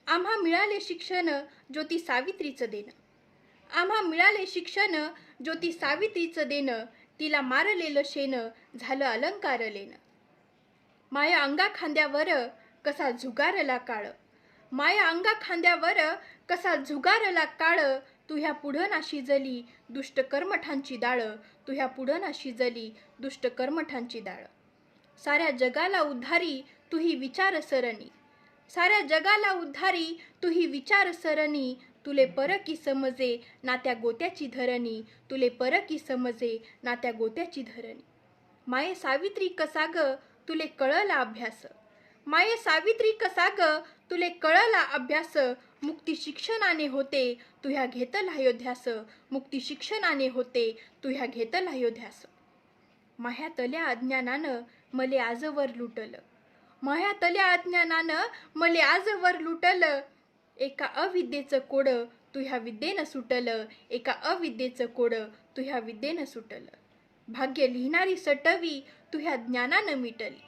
आम्हा मिळाले शिक्षण ज्योती सावित्रीचं देणं. आम्हा मिळाले शिक्षण ज्योती सावित्रीचं देणं. तिला मारलेलं शेण झालं अलंकार लेणं. माया अंगा खांद्यावर कसा झुगारला काळ. माया अंगा खांद्यावर कसा झुगारला काळ. तुह्या पुढं ना शिजली दुष्ट कर्मठांची डाळ. तुह्या पुढं ना शिजली दुष्ट कर्मठांची डाळ. साऱ्या जगाला उद्धारी तुही विचार सरणी. साऱ्या जगाला उद्धारी तुही विचार सरणी. तुले परकी समजे नात्या गोत्याची धरणी. तुले परकी समजे नात्या गोत्याची धरणी. माये सावित्री कसा ग तुले कळला अभ्यास. माये सावित्री कसा ग तुले कळला अभ्यास. मुक्ती शिक्षणाने होते तुह्या घेतला अयोध्यास. मुक्ती शिक्षणाने होते तुह्या घेतला अयोध्यास. माह्या तल्या अज्ञानानं मले आजवर लुटलं. माह्या तल्या अज्ञानानं मले आजवर लुटलं. एका अविद्येचं कोड तुह्या विद्येनं सुटलं. एका अविद्येचं कोड तुह्या विद्येनं सुटलं. भाग्य लिहिणारी सटवी तुह्या ज्ञानानं मिटली.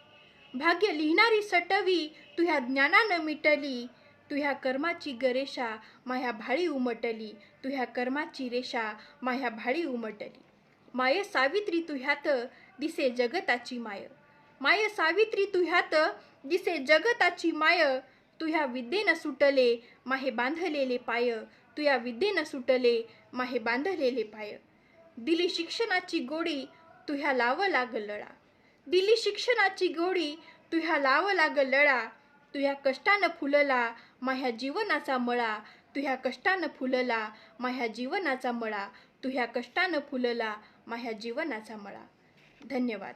भाग्य लिहिणारी सटवी तुह्या ज्ञानानं मिटली. तुह्या कर्माची गरेशा माह्या भाळी उमटली. तुह्या कर्माची रेषा माह्या भाळी उमटली. माये सावित्री तुह्यात दिसे जगताची माय. माये सावित्री तुह्यात दिसे जगताची माय. तुह्या विद्येनं सुटले माहे बांधलेले पाय. तुह्या विद्येनं सुटले माहे बांधलेले पाय. दिली शिक्षणाची गोडी तुह्या लाव लाग लळा. दिली शिक्षणाची गोडी तुह्या लाव लाग लळा. तुह्या कष्टानं फुलला माह्या जीवनाचा मळा. तुह्या कष्टानं फुलला माह्या जीवनाचा मळा. तुह्या कष्टानं फुलला माह्या जीवनाचा मळा. धन्यवाद.